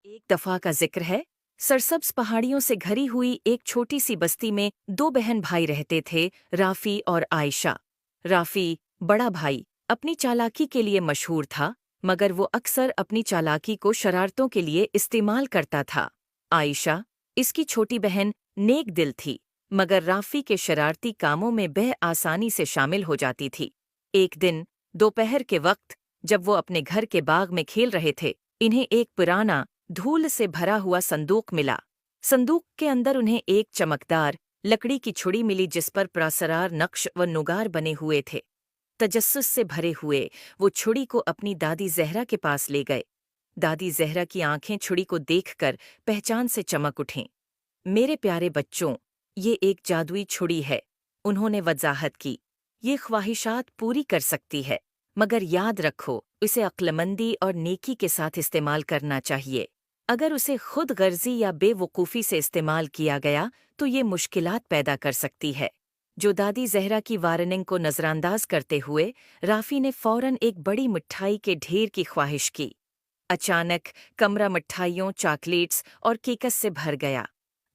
एक दफा का जिक्र है। सरसब्ज पहाड़ियों से घरी हुई एक छोटी सी बस्ती में दो बहन भाई रहते थे, राफी और आयशा। राफी, बड़ा भाई, अपनी चालाकी के लिए मशहूर था, मगर वो अक्सर अपनी चालाकी को शरारतों के लिए इस्तेमाल करता था। आयशा, इसकी छोटी बहन, नेक दिल थी, मगर राफी के शरारती कामों में बह आसानी से शामिल हो जाती थी। एक दिन दोपहर के वक्त, जब वो अपने घर के बाग में खेल रहे थे, इन्हें एक पुराना, धूल से भरा हुआ संदूक मिला। संदूक के अंदर उन्हें एक चमकदार लकड़ी की छुड़ी मिली जिस पर प्रासरार नक्श व नुगार बने हुए थे। तजस्सुस से भरे हुए वो छुड़ी को अपनी दादी जहरा के पास ले गए। दादी जहरा की आंखें छुड़ी को देखकर पहचान से चमक उठीं। मेरे प्यारे बच्चों, ये एक जादुई छुड़ी है, उन्होंने वजाहत की। ये ख्वाहिशात पूरी कर सकती है, मगर याद रखो, इसे अक्लमंदी और नेकी के साथ इस्तेमाल करना चाहिए। अगर उसे खुद गर्जी या बेवकूफ़ी से इस्तेमाल किया गया तो ये मुश्किलात पैदा कर सकती है। जो दादी जहरा की वार्निंग को नज़रअंदाज करते हुए राफी ने फौरन एक बड़ी मिठाई के ढेर की ख्वाहिश की। अचानक कमरा मिठाइयों, चॉकलेट्स और केकस से भर गया।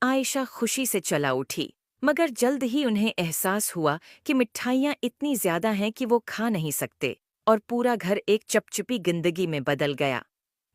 आयशा खुशी से चला उठी, मगर जल्द ही उन्हें एहसास हुआ कि मिठाइयाँ इतनी ज्यादा हैं कि वो खा नहीं सकते, और पूरा घर एक चपचपी जिंदगी में बदल गया।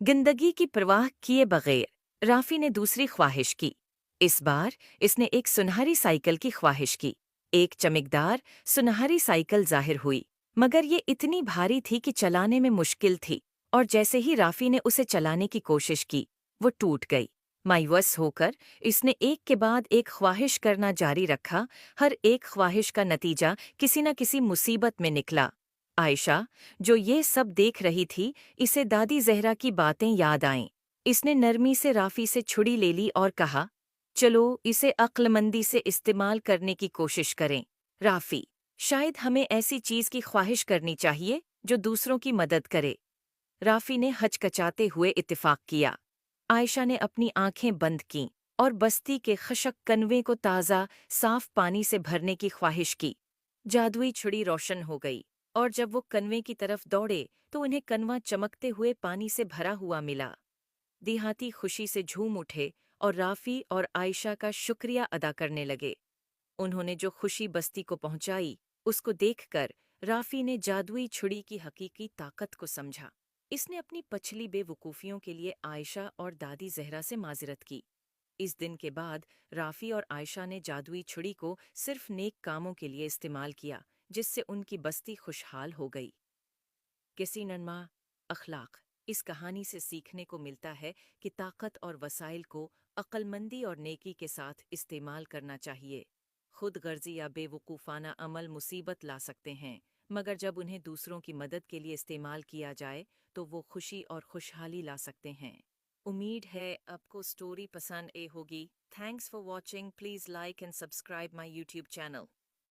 जिंदगी की परवाह किए बगैर राफी ने दूसरी ख्वाहिश की। इस बार इसने एक सुनहरी साइकिल की ख्वाहिश की। एक चमकदार सुनहरी साइकिल जाहिर हुई, मगर ये इतनी भारी थी कि चलाने में मुश्किल थी, और जैसे ही राफी ने उसे चलाने की कोशिश की, वो टूट गई। मायूस होकर इसने एक के बाद एक ख्वाहिश करना जारी रखा। हर एक ख्वाहिश का नतीजा किसी न किसी मुसीबत में निकला। आयशा, जो ये सब देख रही थी, इसे दादी जहरा की बातें याद आईं। इसने नरमी से राफी से छुड़ी ले ली और कहा, चलो इसे अक्लमंदी से इस्तेमाल करने की कोशिश करें। राफी, शायद हमें ऐसी चीज की ख्वाहिश करनी चाहिए जो दूसरों की मदद करे। राफी ने हचकचाते हुए इत्तेफाक किया। आयशा ने अपनी आंखें बंद कीं और बस्ती के खशक कनवे को ताज़ा, साफ पानी से भरने की ख्वाहिश की। जादुई छुड़ी रोशन हो गई, और जब वो कनवे की तरफ दौड़े तो उन्हें कनवा चमकते हुए पानी से भरा हुआ मिला। देहाती खुशी से झूम उठे और राफी और आयशा का शुक्रिया अदा करने लगे। उन्होंने जो खुशी बस्ती को पहुंचाई, उसको देखकर राफी ने जादुई छुड़ी की हकीकी ताकत को समझा। इसने अपनी पछली बेवकूफ़ियों के लिए आयशा और दादी जहरा से माजरत की। इस दिन के बाद राफी और आयशा ने जादुई छुड़ी को सिर्फ नेक कामों के लिए इस्तेमाल किया, जिससे उनकी बस्ती खुशहाल हो गई। किसी नन्मा अखलाक, इस कहानी से सीखने को मिलता है कि ताकत और वसाइल को अक्लमंदी और नेकी के साथ इस्तेमाल करना चाहिए। खुद गर्जी या बेवकूफ़ाना अमल मुसीबत ला सकते हैं, मगर जब उन्हें दूसरों की मदद के लिए इस्तेमाल किया जाए तो वो खुशी और खुशहाली ला सकते हैं। उम्मीद है आपको स्टोरी पसंद आई होगी। Thanks for watching. Please like and subscribe my YouTube channel.